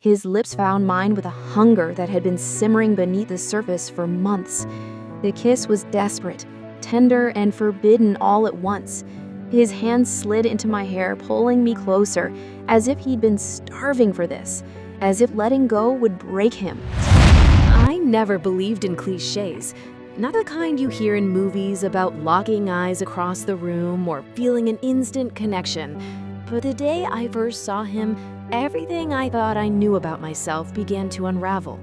His lips found mine with a hunger that had been simmering beneath the surface for months. The kiss was desperate, tender, and forbidden all at once. His hands slid into my hair, pulling me closer, as if he'd been starving for this, as if letting go would break him. I never believed in cliches, not the kind you hear in movies about locking eyes across the room or feeling an instant connection. But the day I first saw him, everything I thought I knew about myself began to unravel.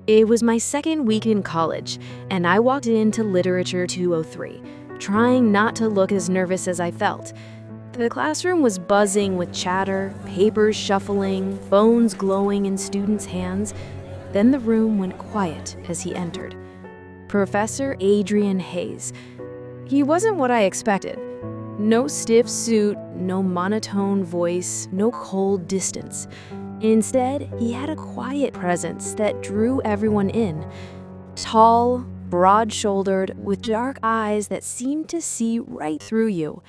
It was my second week in college, and I walked into Literature 203, trying not to look as nervous as I felt. The classroom was buzzing with chatter, papers shuffling, phones glowing in students' hands. Then the room went quiet as he entered. Professor Adrian Hayes. He wasn't what I expected. No stiff suit, no monotone voice, no cold distance. Instead, he had a quiet presence that drew everyone in. Tall, broad-shouldered, with dark eyes that seemed to see right through you.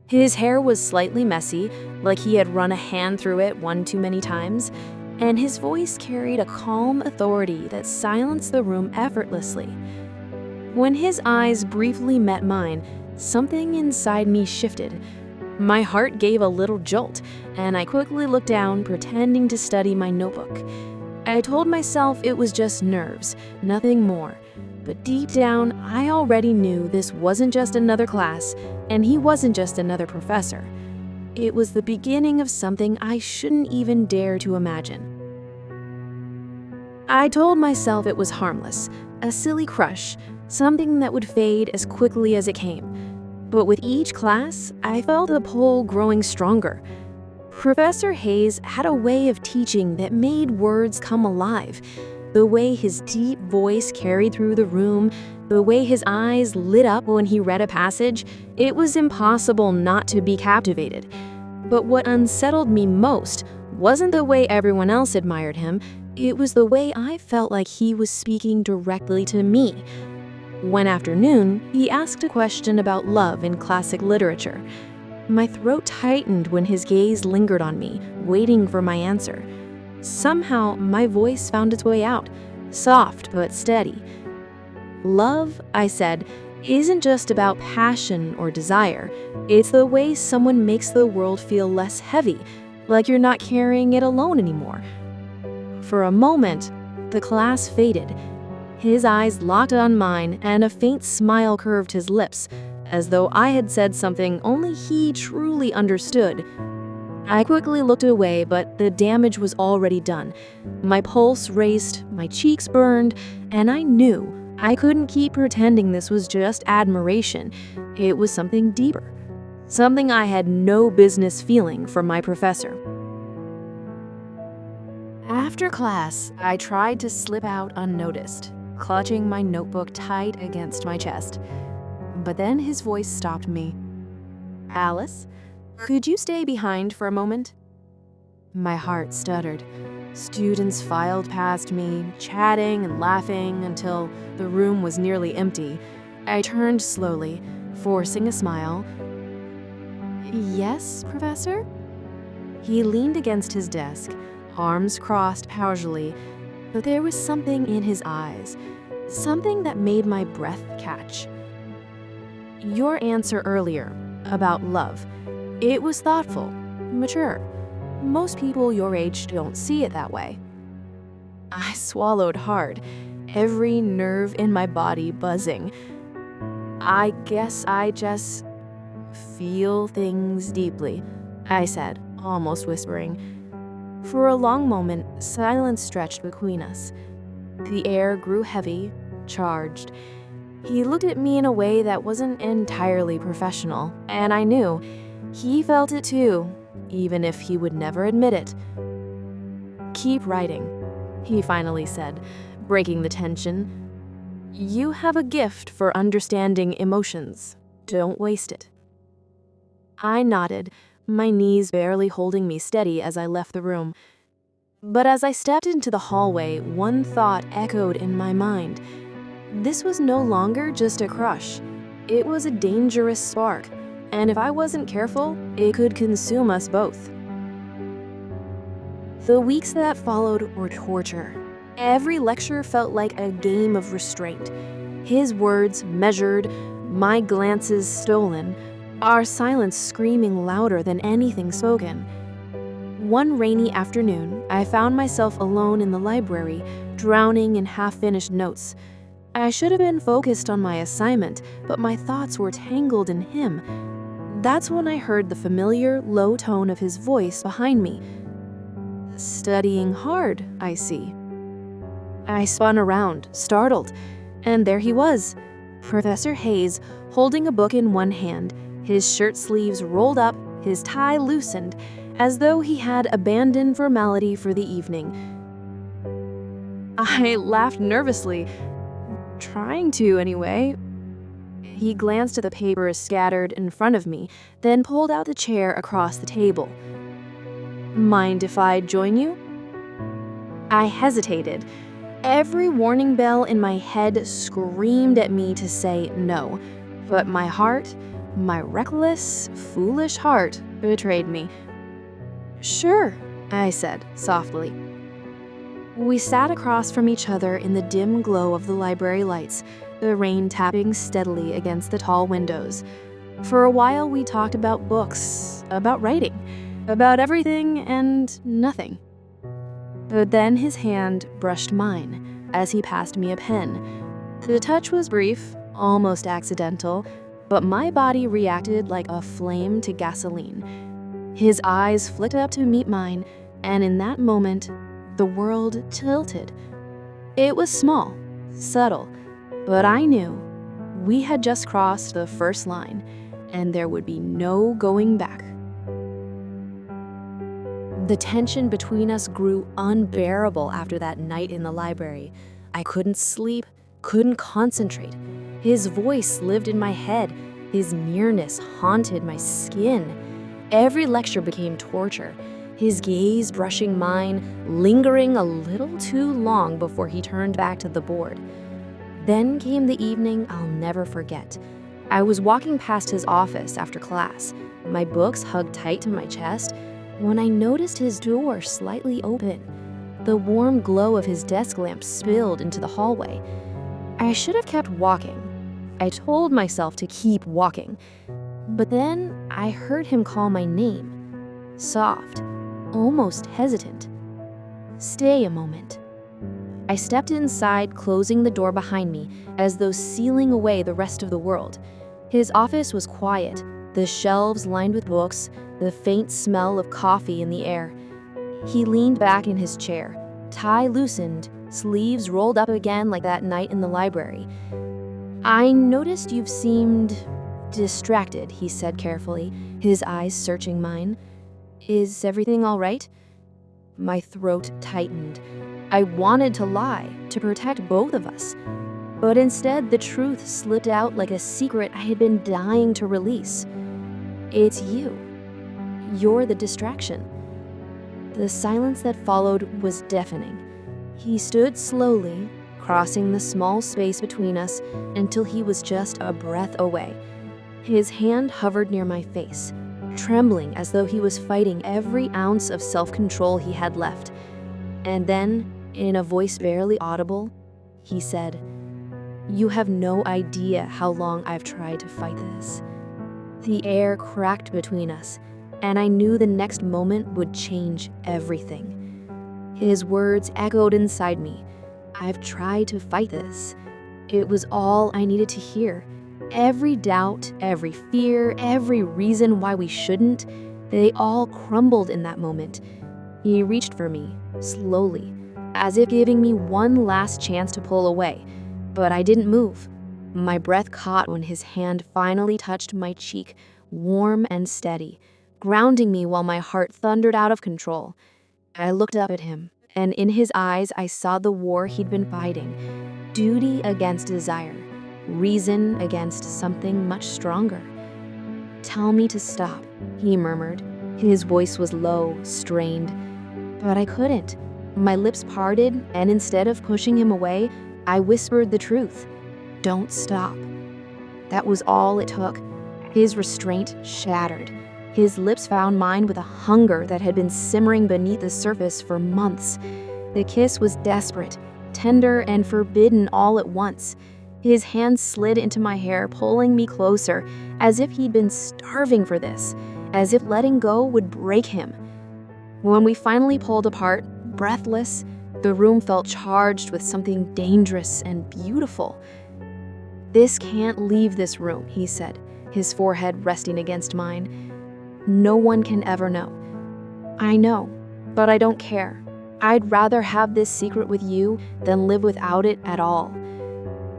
His hair was slightly messy, like he had run a hand through it one too many times, and his voice carried a calm authority that silenced the room effortlessly. When his eyes briefly met mine, something inside me shifted. My heart gave a little jolt, and I quickly looked down, pretending to study my notebook. I told myself it was just nerves, nothing more. But deep down, I already knew this wasn't just another class, and he wasn't just another professor. It was the beginning of something I shouldn't even dare to imagine. I told myself it was harmless, a silly crush, something that would fade as quickly as it came. But with each class, I felt the pull growing stronger. Professor Hayes had a way of teaching that made words come alive. The way his deep voice carried through the room, the way his eyes lit up when he read a passage, it was impossible not to be captivated. But what unsettled me most wasn't the way everyone else admired him, it was the way I felt like he was speaking directly to me. One afternoon, he asked a question about love in classic literature. My throat tightened when his gaze lingered on me, waiting for my answer. Somehow, my voice found its way out, soft but steady. Love, I said, isn't just about passion or desire. It's the way someone makes the world feel less heavy, like you're not carrying it alone anymore. For a moment, the class faded. His eyes locked on mine, and a faint smile curved his lips, as though I had said something only he truly understood. I quickly looked away, but the damage was already done. My pulse raced, my cheeks burned, and I knew I couldn't keep pretending this was just admiration. It was something deeper, something I had no business feeling for my professor. After class, I tried to slip out unnoticed, clutching my notebook tight against my chest. But then his voice stopped me. "Alice, could you stay behind for a moment?" My heart stuttered. Students filed past me, chatting and laughing until the room was nearly empty. I turned slowly, forcing a smile. "Yes, Professor?" He leaned against his desk, arms crossed casually, but there was something in his eyes, something that made my breath catch. "Your answer earlier, about love, it was thoughtful, mature. Most people your age don't see it that way." I swallowed hard, every nerve in my body buzzing. "I guess I just feel things deeply," I said, almost whispering. For a long moment, silence stretched between us. The air grew heavy, charged. He looked at me in a way that wasn't entirely professional, and I knew he felt it too, even if he would never admit it. "Keep writing," he finally said, breaking the tension. "You have a gift for understanding emotions. Don't waste it." I nodded, my knees barely holding me steady as I left the room. But as I stepped into the hallway, one thought echoed in my mind. This was no longer just a crush. It was a dangerous spark, and if I wasn't careful, it could consume us both. The weeks that followed were torture. Every lecture felt like a game of restraint. His words measured, my glances stolen, our silence screaming louder than anything spoken. One rainy afternoon, I found myself alone in the library, drowning in half-finished notes. I should have been focused on my assignment, but my thoughts were tangled in him. That's when I heard the familiar, low tone of his voice behind me. "Studying hard, I see." I spun around, startled, and there he was, Professor Hayes, holding a book in one hand, his shirt sleeves rolled up, his tie loosened, as though he had abandoned formality for the evening. I laughed nervously, trying to anyway. He glanced at the papers scattered in front of me, then pulled out the chair across the table. "Mind if I join you?" I hesitated. Every warning bell in my head screamed at me to say no, but my heart, my reckless, foolish heart, betrayed me. "Sure," I said softly. We sat across from each other in the dim glow of the library lights, the rain tapping steadily against the tall windows. For a while we talked about books, about writing, about everything and nothing. But then his hand brushed mine as he passed me a pen. The touch was brief, almost accidental, but my body reacted like a flame to gasoline. His eyes flicked up to meet mine, and in that moment, the world tilted. It was small, subtle, but I knew we had just crossed the first line, and there would be no going back. The tension between us grew unbearable after that night in the library. I couldn't sleep, couldn't concentrate. His voice lived in my head. His nearness haunted my skin. Every lecture became torture, his gaze brushing mine, lingering a little too long before he turned back to the board. Then came the evening I'll never forget. I was walking past his office after class, my books hugged tight to my chest, when I noticed his door slightly open. The warm glow of his desk lamp spilled into the hallway. I should have kept walking. I told myself to keep walking. But then I heard him call my name, soft, almost hesitant. "Stay a moment." I stepped inside, closing the door behind me, as though sealing away the rest of the world. His office was quiet, the shelves lined with books, the faint smell of coffee in the air. He leaned back in his chair, tie loosened, sleeves rolled up again like that night in the library. "I noticed you've seemed distracted," he said carefully, his eyes searching mine. "Is everything all right?" My throat tightened. I wanted to lie, to protect both of us. But instead, the truth slipped out like a secret I had been dying to release. "It's you. You're the distraction." The silence that followed was deafening. He stood slowly, crossing the small space between us until he was just a breath away. His hand hovered near my face, trembling as though he was fighting every ounce of self-control he had left. And then, in a voice barely audible, he said, "You have no idea how long I've tried to fight this." The air cracked between us, and I knew the next moment would change everything. His words echoed inside me. "I've tried to fight this." It was all I needed to hear. Every doubt, every fear, every reason why we shouldn't, they all crumbled in that moment. He reached for me, slowly, as if giving me one last chance to pull away. But I didn't move. My breath caught when his hand finally touched my cheek, warm and steady, grounding me while my heart thundered out of control. I looked up at him, and in his eyes I saw the war he'd been fighting. Duty against desire. Reason against something much stronger. "Tell me to stop," he murmured. His voice was low, strained. But I couldn't. My lips parted, and instead of pushing him away, I whispered the truth. "Don't stop." That was all it took. His restraint shattered. His lips found mine with a hunger that had been simmering beneath the surface for months. The kiss was desperate, tender, and forbidden all at once. His hands slid into my hair, pulling me closer, as if he'd been starving for this, as if letting go would break him. When we finally pulled apart, breathless, the room felt charged with something dangerous and beautiful. "This can't leave this room," he said, his forehead resting against mine. "No one can ever know." "I know, but I don't care. I'd rather have this secret with you than live without it at all."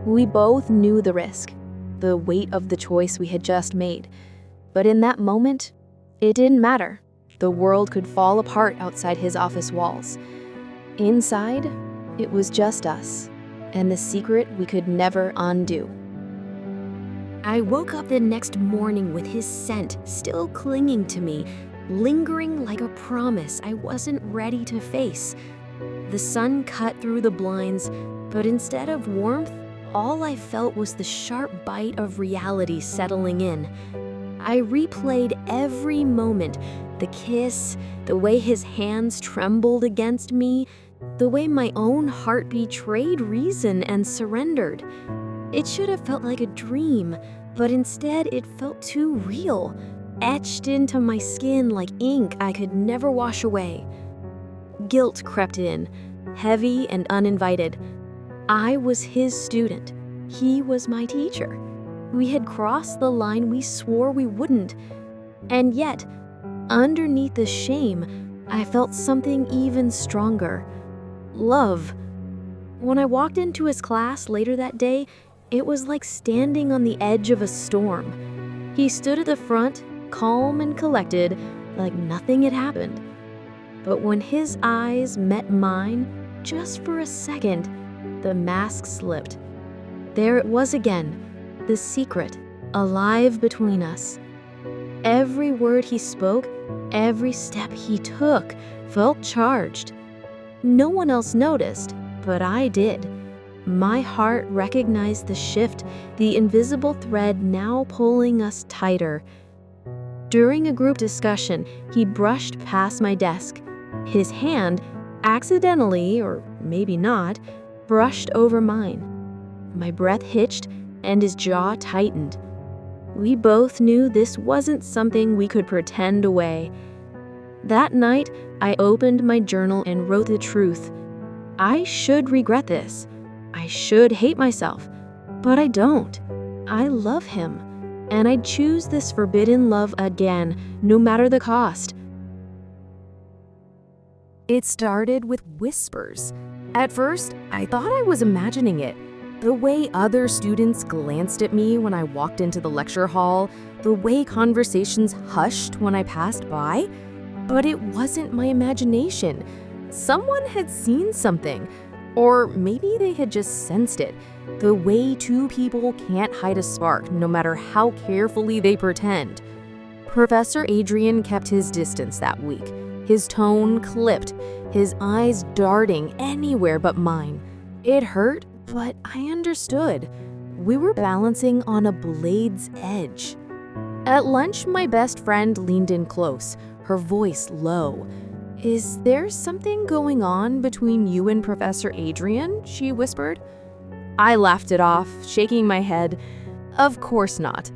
We both knew the risk, the weight of the choice we had just made. But in that moment, it didn't matter. The world could fall apart outside his office walls. Inside, it was just us, and the secret we could never undo. I woke up the next morning with his scent still clinging to me, lingering like a promise I wasn't ready to face. The sun cut through the blinds, but instead of warmth, all I felt was the sharp bite of reality settling in. I replayed every moment, the kiss, the way his hands trembled against me, the way my own heart betrayed reason and surrendered. It should have felt like a dream, but instead it felt too real, etched into my skin like ink I could never wash away. Guilt crept in, heavy and uninvited. I was his student. He was my teacher. We had crossed the line we swore we wouldn't. And yet, underneath the shame, I felt something even stronger. Love. When I walked into his class later that day, it was like standing on the edge of a storm. He stood at the front, calm and collected, like nothing had happened. But when his eyes met mine, just for a second, the mask slipped. There it was again, the secret, alive between us. Every word he spoke, every step he took, felt charged. No one else noticed, but I did. My heart recognized the shift, the invisible thread now pulling us tighter. During a group discussion, he brushed past my desk. His hand, accidentally, or maybe not, brushed over mine. My breath hitched, and his jaw tightened. We both knew this wasn't something we could pretend away. That night, I opened my journal and wrote the truth. I should regret this. I should hate myself, but I don't. I love him, and I'd choose this forbidden love again, no matter the cost. It started with whispers. At first, I thought I was imagining it. The way other students glanced at me when I walked into the lecture hall, the way conversations hushed when I passed by. But it wasn't my imagination. Someone had seen something. Or maybe they had just sensed it. The way two people can't hide a spark, no matter how carefully they pretend. Professor Adrian kept his distance that week. His tone clipped, his eyes darting anywhere but mine. It hurt, but I understood. We were balancing on a blade's edge. At lunch, my best friend leaned in close, her voice low. "Is there something going on between you and Professor Adrian?" she whispered. I laughed it off, shaking my head. Of course not.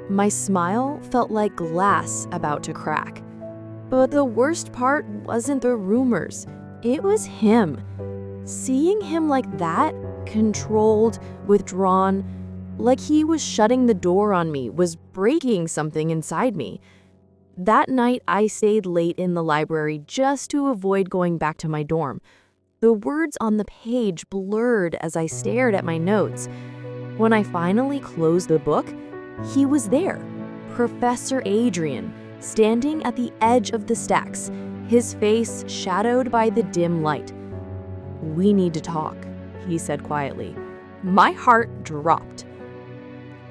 My smile felt like glass about to crack. But the worst part wasn't the rumors. It was him. Seeing him like that, controlled, withdrawn, like he was shutting the door on me, was breaking something inside me. That night, I stayed late in the library just to avoid going back to my dorm. The words on the page blurred as I stared at my notes. When I finally closed the book, he was there, Professor Adrian, standing at the edge of the stacks, his face shadowed by the dim light. "We need to talk," he said quietly. My heart dropped.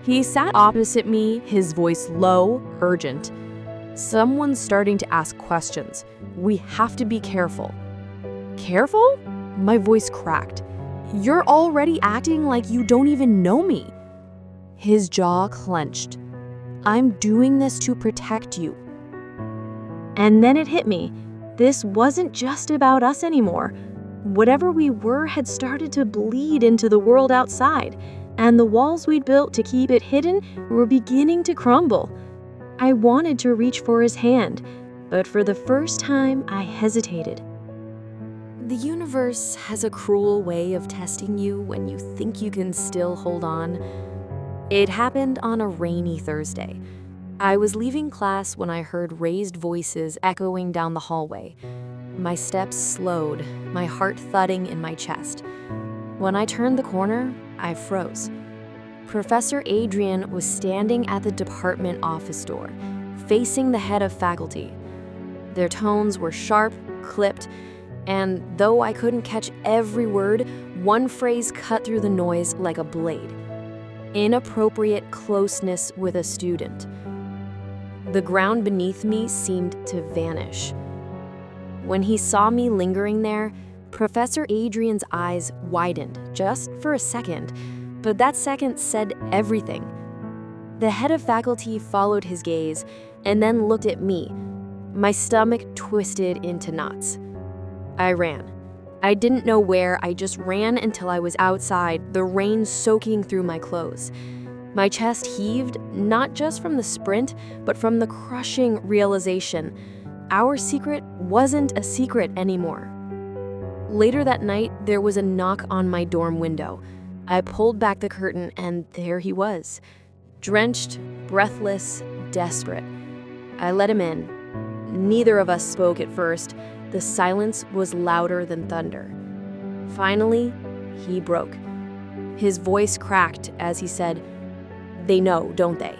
He sat opposite me, his voice low, urgent. "Someone's starting to ask questions. We have to be careful." "Careful?" My voice cracked. "You're already acting like you don't even know me." His jaw clenched. "I'm doing this to protect you." And then it hit me. This wasn't just about us anymore. Whatever we were had started to bleed into the world outside, and the walls we'd built to keep it hidden were beginning to crumble. I wanted to reach for his hand, but for the first time, I hesitated. The universe has a cruel way of testing you when you think you can still hold on. It happened on a rainy Thursday. I was leaving class when I heard raised voices echoing down the hallway. My steps slowed, my heart thudding in my chest. When I turned the corner, I froze. Professor Adrian was standing at the department office door, facing the head of faculty. Their tones were sharp, clipped, and though I couldn't catch every word, one phrase cut through the noise like a blade. Inappropriate closeness with a student. The ground beneath me seemed to vanish. When he saw me lingering there, Professor Adrian's eyes widened just for a second, but that second said everything. The head of faculty followed his gaze and then looked at me. My stomach twisted into knots. I ran. I didn't know where, I just ran until I was outside, the rain soaking through my clothes. My chest heaved, not just from the sprint, but from the crushing realization. Our secret wasn't a secret anymore. Later that night, there was a knock on my dorm window. I pulled back the curtain, and there he was. Drenched, breathless, desperate. I let him in. Neither of us spoke at first. The silence was louder than thunder. Finally, he broke. His voice cracked as he said, "They know, don't they?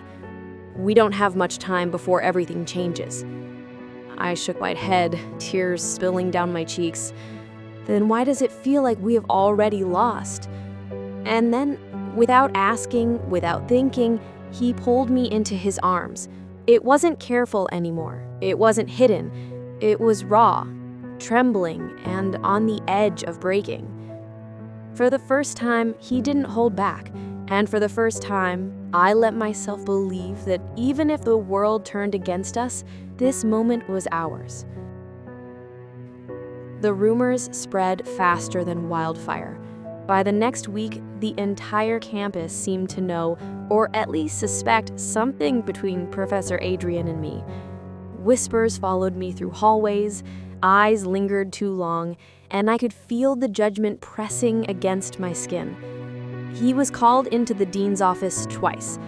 We don't have much time before everything changes." I shook my head, tears spilling down my cheeks. Then why does it feel like we have already lost? And then, without asking, without thinking, he pulled me into his arms. It wasn't careful anymore. It wasn't hidden. It was raw, trembling, and on the edge of breaking. For the first time, he didn't hold back. And for the first time, I let myself believe that even if the world turned against us, this moment was ours. The rumors spread faster than wildfire. By the next week, the entire campus seemed to know, or at least suspect, something between Professor Adrian and me. Whispers followed me through hallways, eyes lingered too long, and I could feel the judgment pressing against my skin. He was called into the dean's office twice.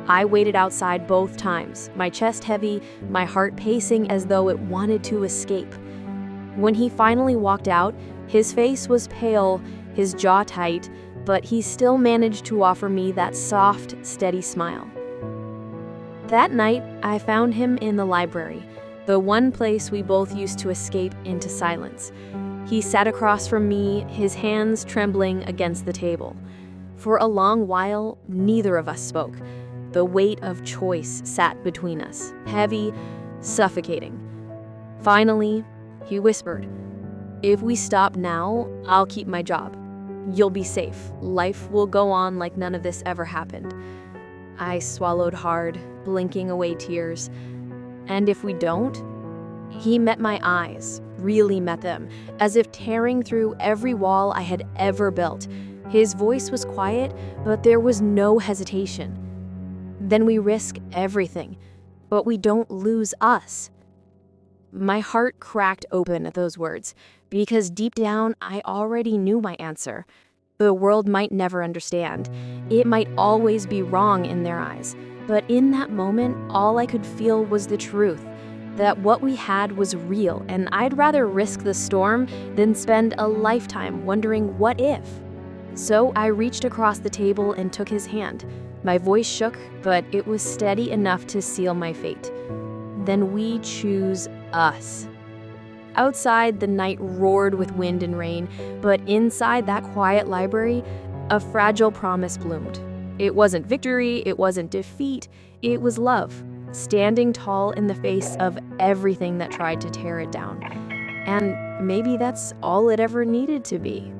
I waited outside both times, my chest heavy, my heart pacing as though it wanted to escape. When he finally walked out, his face was pale, his jaw tight, but he still managed to offer me that soft, steady smile. That night, I found him in the library, the one place we both used to escape into silence. He sat across from me, his hands trembling against the table. For a long while, neither of us spoke. The weight of choice sat between us, heavy, suffocating. Finally, he whispered, "If we stop now, I'll keep my job. You'll be safe. Life will go on like none of this ever happened." I swallowed hard, blinking away tears. "And if we don't?" He met my eyes, really met them, as if tearing through every wall I had ever built. His voice was quiet, but there was no hesitation. "Then we risk everything, but we don't lose us." My heart cracked open at those words, because deep down I already knew my answer. The world might never understand. It might always be wrong in their eyes. But in that moment, all I could feel was the truth, that what we had was real, and I'd rather risk the storm than spend a lifetime wondering what if. So I reached across the table and took his hand. My voice shook, but it was steady enough to seal my fate. "Then we choose us." Outside, the night roared with wind and rain, but inside that quiet library, a fragile promise bloomed. It wasn't victory, it wasn't defeat, it was love, standing tall in the face of everything that tried to tear it down. And maybe that's all it ever needed to be.